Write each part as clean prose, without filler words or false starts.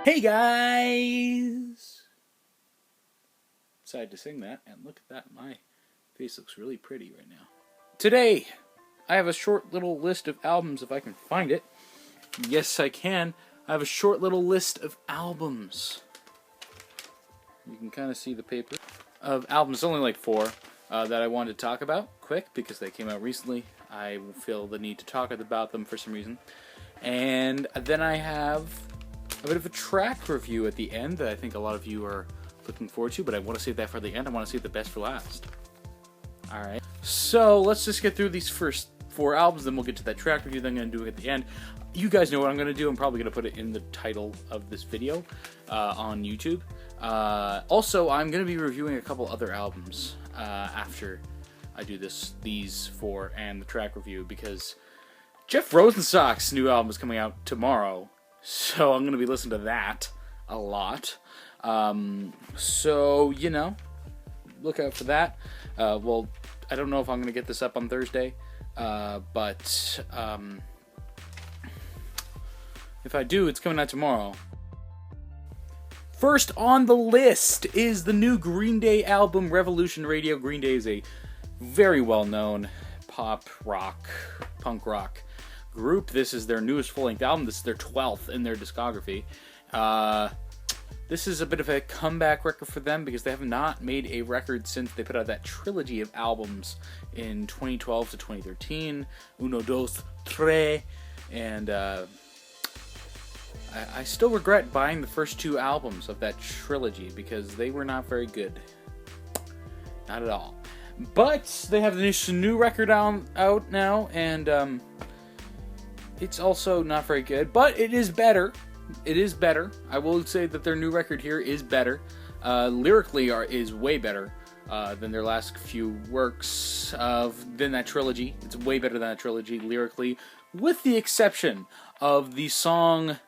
Hey guys! Decided to sing that, and look at that, my face looks really pretty right now. Today, I have a short little list of albums, if I can find it. Yes, I can. I have a short little list of albums. You can kind of see the paper. Of albums, only like 4, that I wanted to talk about, quick, because they came out recently. I feel the need to talk about them for some reason. And then I have a bit of a track review at the end that I think a lot of you are looking forward to, but I want to save that for the end. I want to save the best for last. Alright, so let's just get through these first 4 albums, then we'll get to that track review that I'm going to do at the end. You guys know what I'm going to do. I'm probably going to put it in the title of this video on YouTube. Also, I'm going to be reviewing a couple other albums after I do these 4 and the track review, because Jeff Rosenstock's new album is coming out tomorrow. So I'm going to be listening to that a lot. So, you know, look out for that. Well, I don't know if I'm going to get this up on Thursday. But if I do, it's coming out tomorrow. First on the list is the new Green Day album, Revolution Radio. Green Day is a very well-known pop rock, punk rock group. This is their newest full-length album. This is their 12th in their discography. This is a bit of a comeback record for them because they have not made a record since they put out that trilogy of albums in 2012 to 2013. Uno, dos, tres. And I still regret buying the first 2 albums of that trilogy because they were not very good. Not at all. But they have this new record out now, and it's also not very good, but it is better. It is better. I will say that their new record here is better. Lyrically is way better than their last few works than that trilogy. It's way better than that trilogy lyrically, with the exception of the song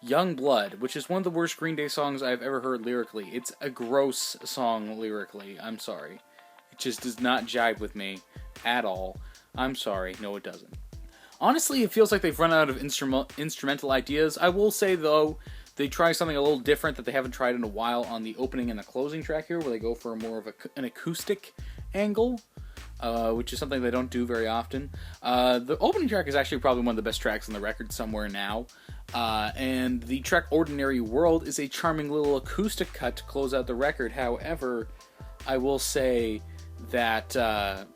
Young Blood, which is one of the worst Green Day songs I've ever heard lyrically. It's a gross song lyrically. I'm sorry. It just does not jive with me at all. I'm sorry. No, it doesn't. Honestly, it feels like they've run out of instrumental ideas. I will say, though, they try something a little different that they haven't tried in a while on the opening and the closing track here, where they go for more of an acoustic angle, which is something they don't do very often. The opening track is actually probably one of the best tracks on the record, Somewhere Now. And the track Ordinary World is a charming little acoustic cut to close out the record. However, I will say that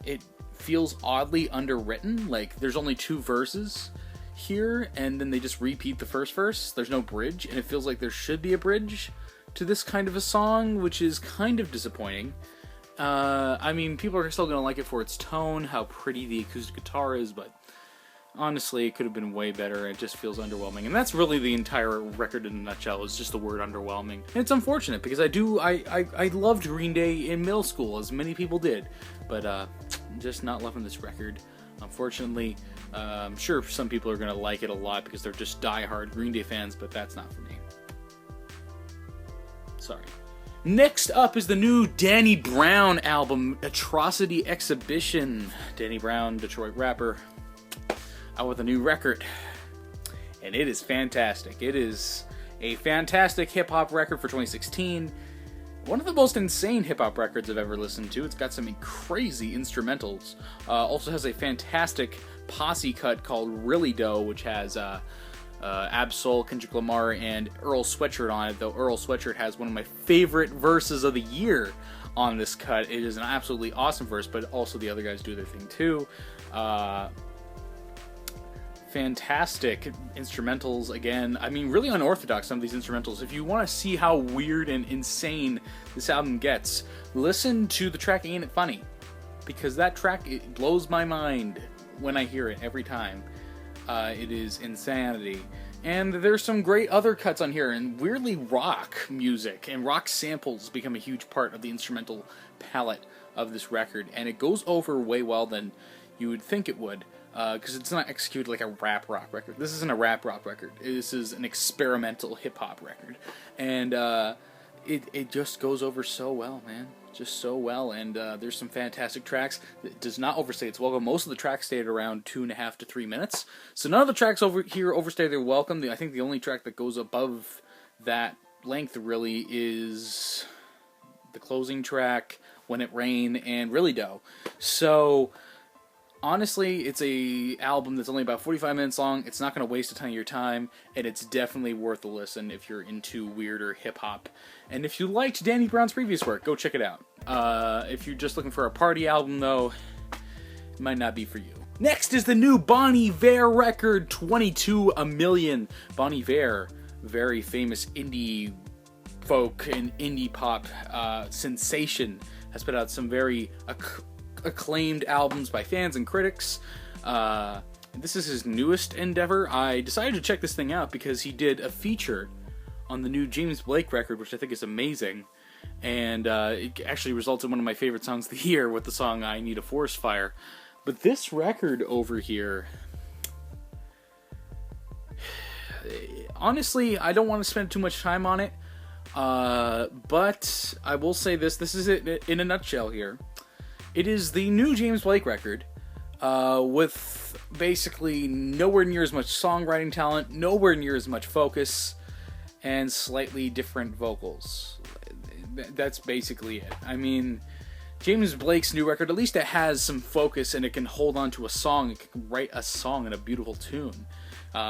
it feels oddly underwritten. Like, there's only 2 verses here, and then they just repeat the first verse. There's no bridge, and it feels like there should be a bridge to this kind of a song, which is kind of disappointing. I mean, people are still going to like it for its tone, how pretty the acoustic guitar is, but honestly, it could have been way better. It just feels underwhelming. And that's really the entire record in a nutshell, is just the word underwhelming. And it's unfortunate, because I loved Green Day in middle school, as many people did. But, I'm just not loving this record. Unfortunately, I'm sure some people are going to like it a lot because they're just die-hard Green Day fans, but that's not for me. Sorry. Next up is the new Danny Brown album, Atrocity Exhibition. Danny Brown, Detroit rapper, out with a new record, and it is fantastic. It is a fantastic hip-hop record for 2016. One of the most insane hip-hop records I've ever listened to. It's got some crazy instrumentals. Also has a fantastic posse cut called Really Dough, which has Ab-Soul, Kendrick Lamar, and Earl Sweatshirt on it, though Earl Sweatshirt has one of my favorite verses of the year on this cut. It is an absolutely awesome verse, but also the other guys do their thing too. Fantastic instrumentals again. I mean, really unorthodox, some of these instrumentals. If you want to see how weird and insane this album gets, listen to the track Ain't It Funny, because that track, it blows my mind when I hear it every time. It is insanity. And there's some great other cuts on here, and weirdly rock music and rock samples become a huge part of the instrumental palette of this record, and it goes over way well than you would think it would. Because it's not executed like a rap rock record. This isn't a rap rock record. This is an experimental hip-hop record. And it just goes over so well, man. Just so well. And there's some fantastic tracks. It does not overstay its welcome. Most of the tracks stay at around 2.5 to 3 minutes. So none of the tracks over here overstay their welcome. I think the only track that goes above that length really is the closing track, When It Rain, and Really Dough. So honestly, it's a album that's only about 45 minutes long. It's not going to waste a ton of your time, and it's definitely worth a listen if you're into weirder hip-hop. And if you liked Danny Brown's previous work, go check it out. If you're just looking for a party album, though, it might not be for you. Next is the new Bon Iver record, 22 A Million. Bon Iver, very famous indie folk and indie pop sensation, has put out some very acclaimed albums by fans and critics. This is his newest endeavor. I decided to check this thing out because he did a feature on the new James Blake record, which I think is amazing. And it actually results in one of my favorite songs of the year with the song I Need a Forest Fire. But this record over here, honestly, I don't want to spend too much time on it. But I will say this is it in a nutshell here. It is the new James Blake record, with basically nowhere near as much songwriting talent, nowhere near as much focus, and slightly different vocals. That's basically it. I mean, James Blake's new record, at least it has some focus and it can hold on to a song. It can write a song and a beautiful tune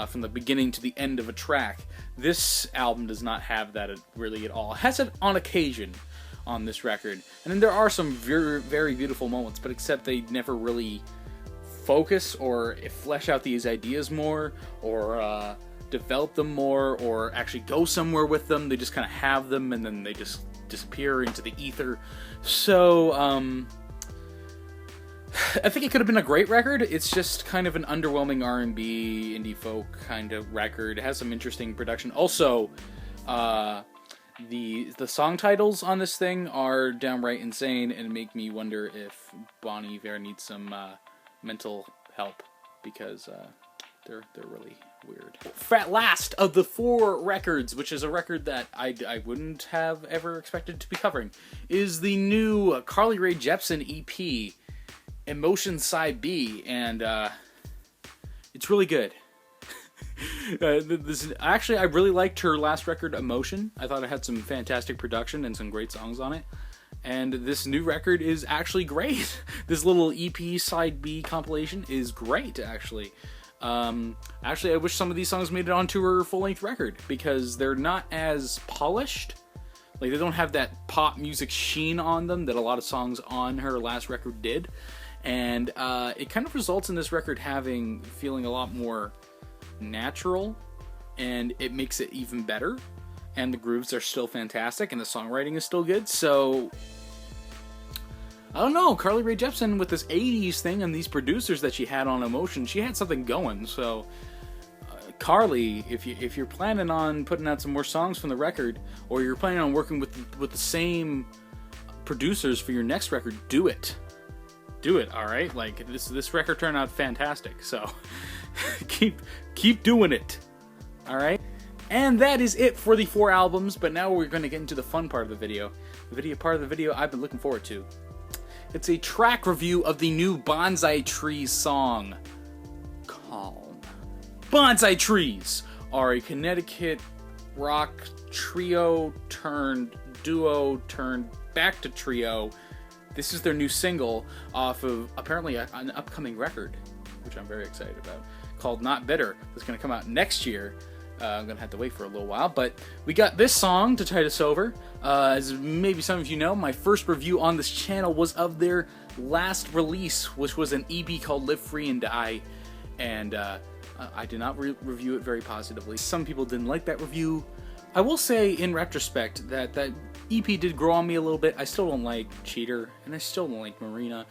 from the beginning to the end of a track. This album does not have that really at all. It has it on occasion on this record. And then there are some very, very beautiful moments, but except they never really focus or flesh out these ideas more or develop them more or actually go somewhere with them. They just kind of have them and then they just disappear into the ether. So, I think it could have been a great record. It's just kind of an underwhelming R&B, indie folk kind of record. It has some interesting production. Also, the song titles on this thing are downright insane and make me wonder if Bon Iver needs some mental help because they're really weird. Last of the 4 records, which is a record that I wouldn't have ever expected to be covering, is the new Carly Rae Jepsen EP, Emotion Side B, and it's really good. Actually, I really liked her last record, Emotion. I thought it had some fantastic production and some great songs on it. And this new record is actually great. This little EP Side B compilation is great, actually. Actually, I wish some of these songs made it onto her full-length record, because they're not as polished. Like, they don't have that pop music sheen on them that a lot of songs on her last record did. And it kind of results in this record feeling a lot more natural, and it makes it even better. And the grooves are still fantastic, and the songwriting is still good. So, I don't know, Carly Rae Jepsen with this 80s thing and these producers that she had on Emotion, she had something going. So, Carly, if you're planning on putting out some more songs from the record, or you're planning on working with the same producers for your next record, do it. Do it, all right? Like, this record turned out fantastic, so keep doing it, all right? And that is it for the 4 albums, but now we're going to get into the fun part of the video. The part of the video I've been looking forward to. It's a track review of the new Bonsai Trees song, Calm. Bonsai Trees are a Connecticut rock trio turned duo turned back to trio. This is their new single off of apparently an upcoming record, which I'm very excited about, called Not Bitter. That's going to come out next year. I'm going to have to wait for a little while, but we got this song to tide us over. As maybe some of you know, my first review on this channel was of their last release, which was an EP called Live Free and Die, and I did not review it very positively. Some people didn't like that review. I will say, in retrospect, that EP did grow on me a little bit. I still don't like Cheater, and I still don't like Marina,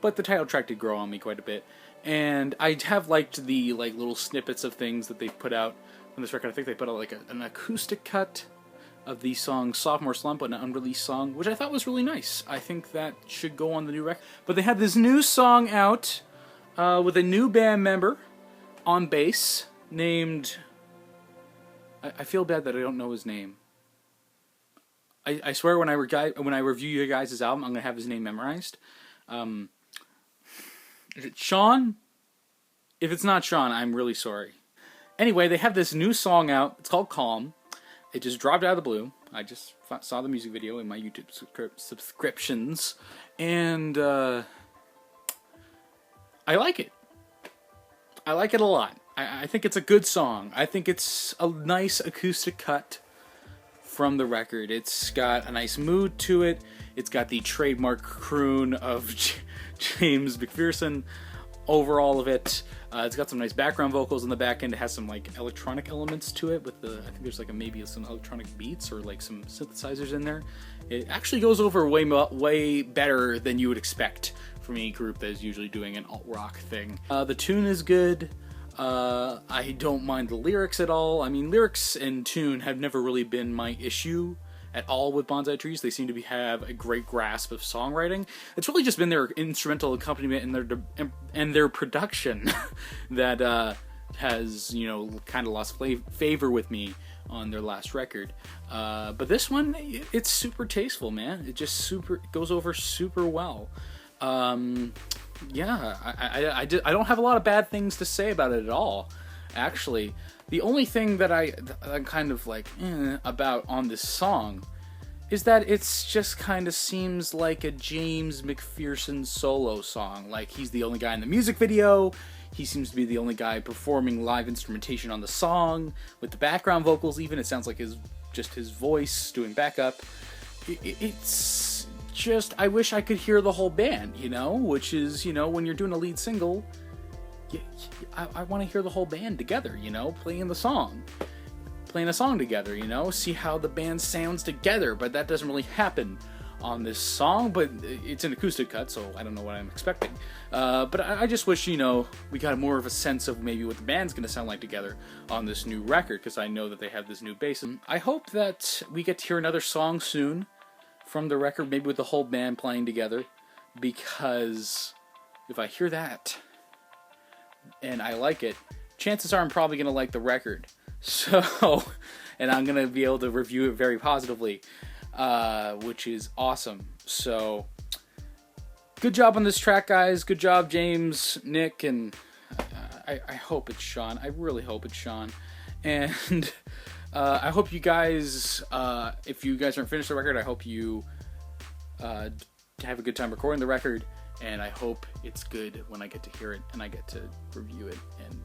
but the title track did grow on me quite a bit. And I have liked the little snippets of things that they've put out on this record. I think they put out an acoustic cut of the song Sophomore Slump, an unreleased song, which I thought was really nice. I think that should go on the new record. But they had this new song out with a new band member on bass named... I feel bad that I don't know his name. I swear when I review your guys' album, I'm going to have his name memorized. Is it Sean? If it's not Sean, I'm really sorry. Anyway, they have this new song out. It's called Calm. It just dropped out of the blue. I just saw the music video in my YouTube subscriptions, and I like it. I like it a lot. I think it's a good song. I think it's a nice acoustic cut from the record. It's got a nice mood to it. It's got the trademark croon of James McPherson over all of it. It's got some nice background vocals in the back end. It has some like electronic elements to it with the, I think there's like maybe some electronic beats or like some synthesizers in there. It actually goes over way better than you would expect from any group that is usually doing an alt rock thing. The tune is good. I don't mind the lyrics at all. I mean, lyrics and tune have never really been my issue at all with Bonsai Trees. They seem to have a great grasp of songwriting. It's really just been their instrumental accompaniment and their production that has, you know, kind of lost favor with me on their last record. But this one, it's super tasteful, man. It just goes over super well. Yeah, I don't have a lot of bad things to say about it at all, actually. The only thing that I'm kind of like about on this song is that it's just kind of seems like a James McPherson solo song. Like, he's the only guy in the music video. He seems to be the only guy performing live instrumentation on the song with the background vocals. Even it sounds like just his voice doing backup. It's just, I wish I could hear the whole band, you know, which is, you know, when you're doing a lead single, I want to hear the whole band together, you know, playing a song together, you know, see how the band sounds together. But that doesn't really happen on this song, but it's an acoustic cut, so I don't know what I'm expecting. But I just wish, you know, we got more of a sense of maybe what the band's going to sound like together on this new record, because I know that they have this new bass. And I hope that we get to hear another song soon from the record, maybe with the whole band playing together, because if I hear that and I like it, chances are I'm probably going to like the record. So, and I'm going to be able to review it very positively, which is awesome. So, good job on this track, guys. Good job, James, Nick, and I hope it's Sean. I really hope it's Sean. And I hope you guys, if you guys aren't finished the record, I hope you have a good time recording the record. And I hope it's good when I get to hear it and I get to review it, and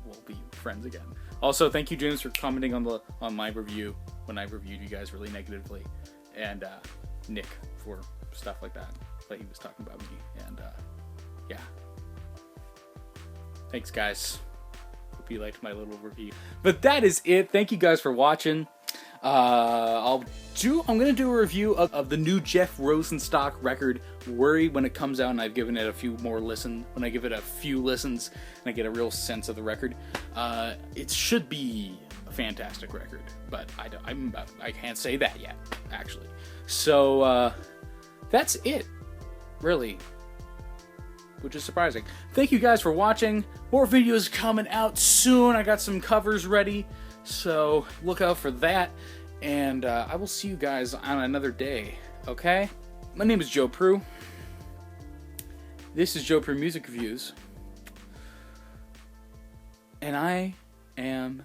we'll be friends again. Also, thank you, James, for commenting on my review when I reviewed you guys really negatively, and Nick for stuff like that he was talking about me. And yeah, thanks, guys. Hope you liked my little review. But that is it. Thank you guys for watching. I'm gonna do a review of the new Jeff Rosenstock record, Worry, when it comes out, and I've given it a few more listens. When I give it a few listens and I get a real sense of the record, it should be a fantastic record, but I can't say that yet, actually. So that's it, really, which is surprising. Thank you guys for watching. More videos coming out soon. I got some covers ready, so look out for that. And I will see you guys on another day, okay? My name is Joe Proulx. This is Joe Proulx Music Reviews. And I am